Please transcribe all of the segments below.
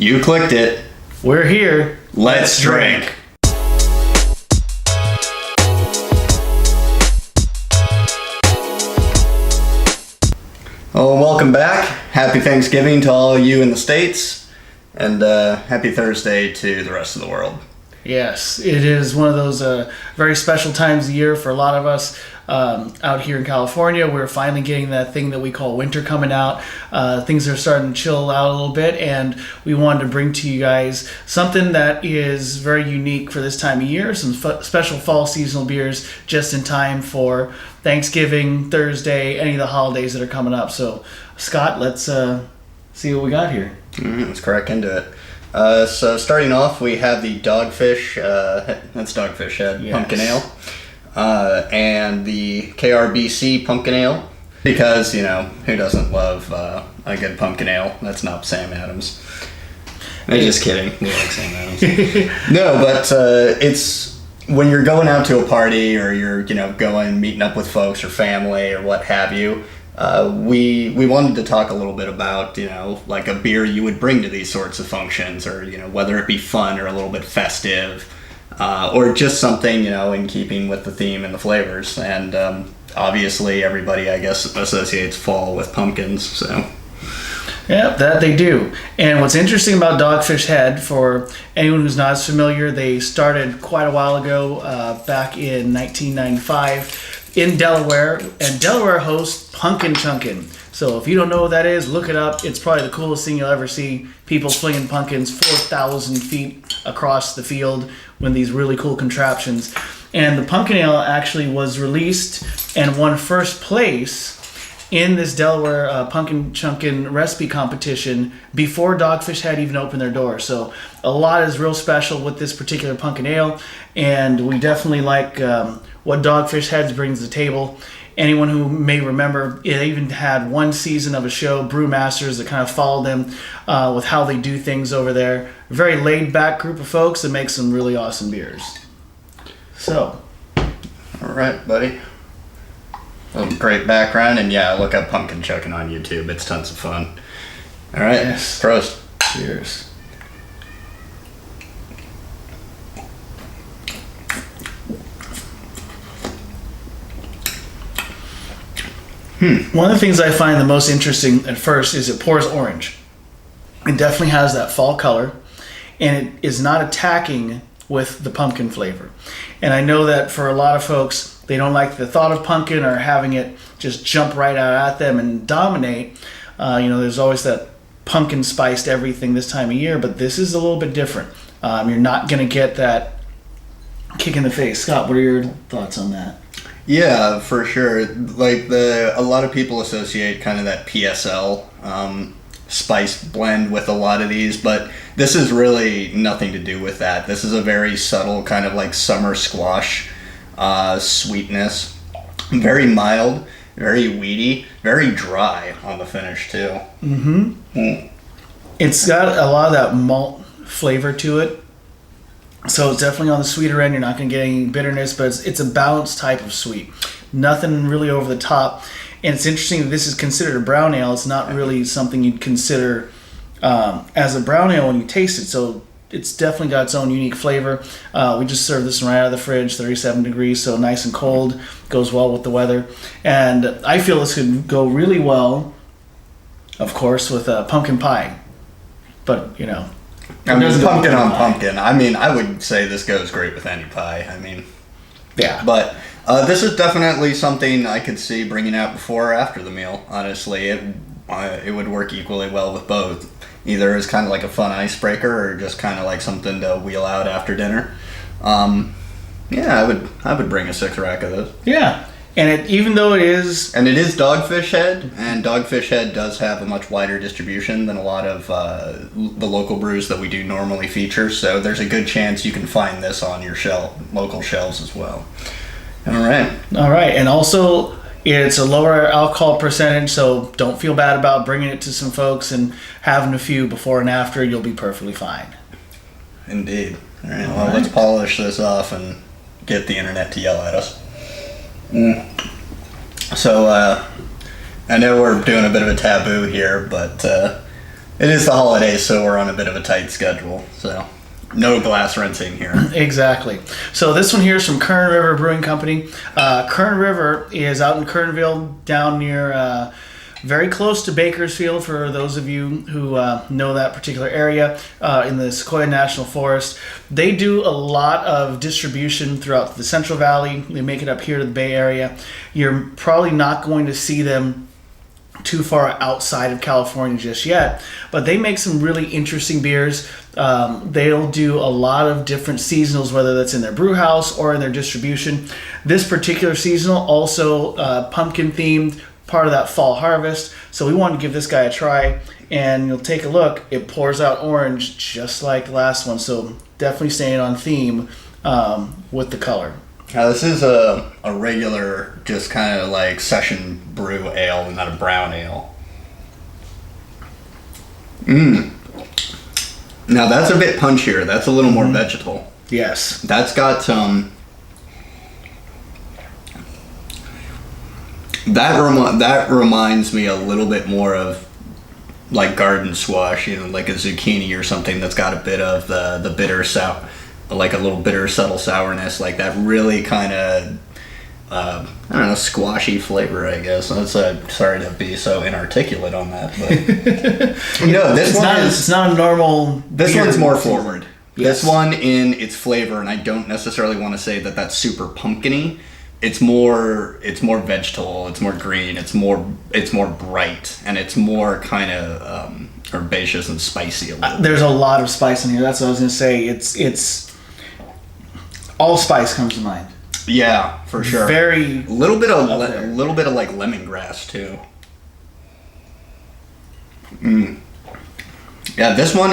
You clicked it. We're here. Let's drink. Oh, welcome back. Happy Thanksgiving to all of you in the States, and happy Thursday to the rest of the world. Yes, it is one of those very special times of year for a lot of us out here in California. We're finally getting that thing that we call winter coming out. Things are starting to chill out a little bit, and we wanted to bring to you guys something that is very unique for this time of year, some special fall seasonal beers just in time for Thanksgiving, Thursday, any of the holidays that are coming up. So, Scott, let's see what we got here. Let's crack into it. So starting off, we have the Dogfish, that's Dogfish Head, yes. Pumpkin Ale, and the KRBC Pumpkin Ale, because, you know, who doesn't love a good pumpkin ale? That's not Sam Adams. I'm just kidding. We like Sam Adams. No, but it's when you're going out to a party or you're, you know, meeting up with folks or family or what have you. We wanted to talk a little bit about, you know, like a beer you would bring to these sorts of functions, or, you know, whether it be fun or a little bit festive, or just something, you know, in keeping with the theme and the flavors. And obviously everybody, I guess, associates fall with pumpkins, so. Yeah, that they do. And what's interesting about Dogfish Head, for anyone who's not as familiar, they started quite a while ago, back in 1995. In Delaware, and Delaware hosts Pumpkin Chunkin'. So if you don't know what that is, look it up. It's probably the coolest thing you'll ever see. People flinging pumpkins 4,000 feet across the field with these really cool contraptions. And the Pumpkin Ale actually was released and won first place in this Delaware Pumpkin Chunkin' recipe competition before Dogfish had even opened their door. So a lot is real special with this particular Pumpkin Ale, and we definitely like what Dogfish Heads brings to the table. Anyone who may remember, it even had one season of a show, Brewmasters, that kind of followed them with how they do things over there. A very laid-back group of folks that make some really awesome beers. So. All right, buddy. Oh, great background, and yeah, look up Pumpkin Chunkin' on YouTube. It's tons of fun. All right, yes. Prost. Cheers. One of the things I find the most interesting at first is it pours orange. It definitely has that fall color, and it is not attacking with the pumpkin flavor. And I know that for a lot of folks, they don't like the thought of pumpkin or having it just jump right out at them and dominate. You know, there's always that pumpkin spiced everything this time of year, but this is a little bit different. You're not going to get that kick in the face. Scott, what are your thoughts on that? Yeah, for sure. Like a lot of people associate kind of that PSL spice blend with a lot of these, but this is really nothing to do with that. This is a very subtle kind of like summer squash sweetness. Very mild, very weedy, very dry on the finish too. Mm-hmm. It's got a lot of that malt flavor to it. So it's definitely on the sweeter end. You're not going to get any bitterness, but it's a balanced type of sweet. Nothing really over the top. And it's interesting that this is considered a brown ale. It's not really something you'd consider as a brown ale when you taste it. So it's definitely got its own unique flavor. We just served this one right out of the fridge, 37 degrees, so nice and cold. Goes well with the weather. And I feel this could go really well, of course, with pumpkin pie. But, you know. I mean, pumpkin on pumpkin. I mean, I would say this goes great with any pie. I mean, yeah. But this is definitely something I could see bringing out before or after the meal. Honestly, it would work equally well with both. Either as kind of like a fun icebreaker or just kind of like something to wheel out after dinner. Yeah, I would bring a 6-rack of this. Yeah. And even though it is Dogfish Head, and Dogfish Head does have a much wider distribution than a lot of the local brews that we do normally feature, so there's a good chance you can find this on your local shelves as well. All right, and also it's a lower alcohol percentage, so don't feel bad about bringing it to some folks and having a few before and after. You'll be perfectly fine. Indeed. All right, let's polish this off and get the internet to yell at us. So, I know we're doing a bit of a taboo here, but It is the holidays, so we're on a bit of a tight schedule. So no glass rinsing here. Exactly. So this one here is from Kern River Brewing Company. Kern River is out in Kernville, down near, very close to Bakersfield, for those of you who know that particular area, in the Sequoia National Forest. They do a lot of distribution throughout the Central Valley. They make it up here to the Bay Area. You're probably not going to see them too far outside of California just yet, but they make some really interesting beers. They'll do a lot of different seasonals, whether that's in their brew house or in their distribution. This particular seasonal also pumpkin themed, part of that fall harvest. So we wanted to give this guy a try, and you'll take a look. It pours out orange just like the last one, so definitely staying on theme with the color. Now this is a regular, just kind of like session brew ale, not a brown ale. Now that's a bit punchier. That's a little more vegetal. Yes. That's got some. That reminds me a little bit more of like garden squash, like a zucchini or something that's got a bit of the bitter sour, like a little bitter subtle sourness, like that really kind of I don't know, squashy flavor, I guess. That's sorry to be so inarticulate on that, but it's not a normal. This one's more forward. Yes. This one in its flavor, and I don't necessarily want to say that that's super pumpkin-y. It's more vegetal, it's more green, it's more bright, and it's more kind of herbaceous and spicy a little. There's a lot of spice in here. That's what I was gonna say. It's all spice comes to mind. Yeah, for sure. Very a little bit of like lemongrass too. Yeah, this one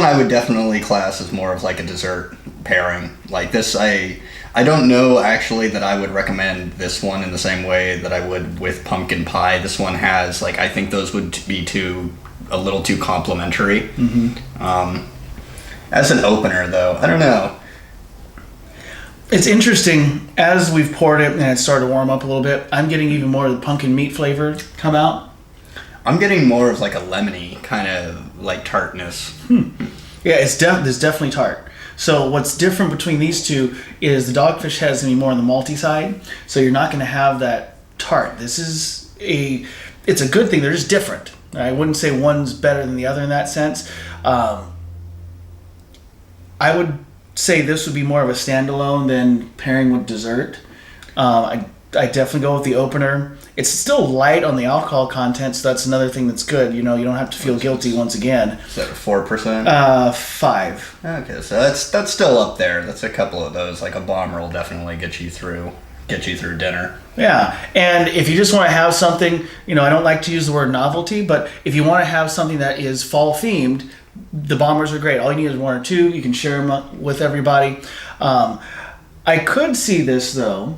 I would definitely class as more of like a dessert pairing. Like this, I don't know actually that I would recommend this one in the same way that I would with pumpkin pie. This one has like, I think those would be a little too complimentary. As an opener though, I don't know. It's interesting, as we've poured it and it started to warm up a little bit, I'm getting even more of the pumpkin meat flavor come out. I'm getting more of like a lemony kind of like tartness. Yeah, there's definitely tart. So what's different between these two is the Dogfish has to be more on the malty side, so you're not going to have that tart. It's a good thing. They're just different. I wouldn't say one's better than the other in that sense. I would say this would be more of a standalone than pairing with dessert. I definitely go with the opener. It's still light on the alcohol content, so that's another thing that's good. You don't have to feel guilty once again. Is that 4%? 5. Okay, so that's still up there. That's a couple of those. Like a bomber will definitely get you through dinner. Yeah, and if you just want to have something, I don't like to use the word novelty, but if you want to have something that is fall themed, the bombers are great. All you need is one or two. You can share them with everybody. I could see this though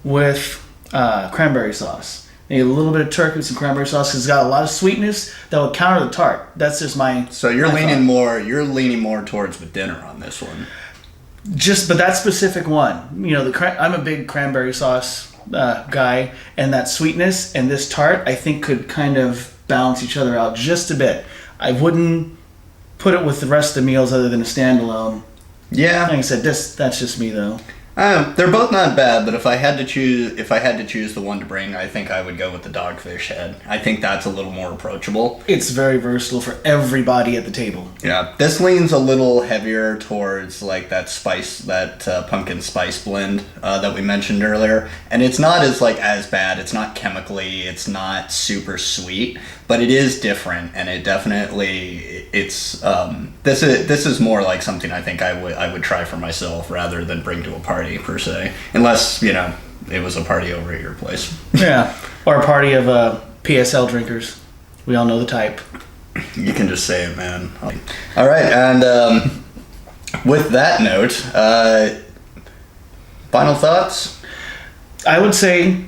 with cranberry sauce. A little bit of turkey with some cranberry sauce because it's got a lot of sweetness that will counter the tart. That's just my. So you're leaning more towards the dinner on this one. But that specific one, I'm a big cranberry sauce guy, and that sweetness and this tart, I think, could kind of balance each other out just a bit. I wouldn't put it with the rest of the meals other than a standalone. Yeah. Like I said, that's just me though. They're both not bad, but if I had to choose the one to bring, I think I would go with the Dogfish head. I think that's a little more approachable. It's very versatile for everybody at the table. Yeah, this leans a little heavier towards like that spice, that pumpkin spice blend that we mentioned earlier, and it's not as bad. It's not chemically. It's not super sweet, but it is different, and it definitely this is more like something I think I would try for myself rather than bring to a party per se, unless it was a party over at your place. Yeah, or a party of PSL drinkers. We all know the type. You can just say it, man. All right, and with that note, final thoughts? I would say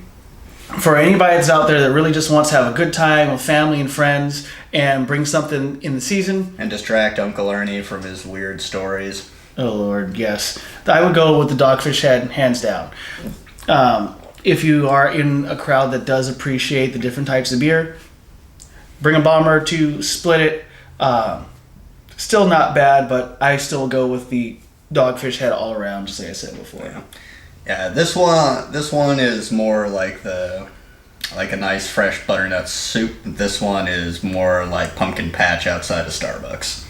for anybody that's out there that really just wants to have a good time with family and friends and bring something in the season and distract Uncle Ernie from his weird stories. Oh Lord, yes. I would go with the Dogfish head, hands down. If you are in a crowd that does appreciate the different types of beer, Bring a bomber to split it. Still not bad, but I still go with the Dogfish head all around, just like I said before. Yeah, this one is more like a nice fresh butternut soup. This one is more like pumpkin patch outside of Starbucks.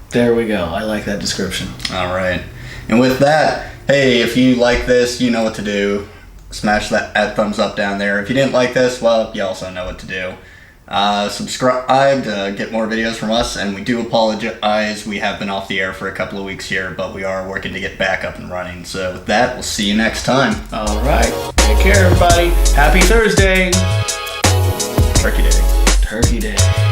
There we go. I like that description. All right. And with that, hey, if you like this, you know what to do. Smash that thumbs up down there. If you didn't like this, well, you also know what to do. Subscribe to get more videos from us, and we do apologize. We have been off the air for a couple of weeks here, but we are working to get back up and running. So with that, we'll see you next time. All right. Take care, everybody. Happy Thursday. Turkey Day. Turkey Day.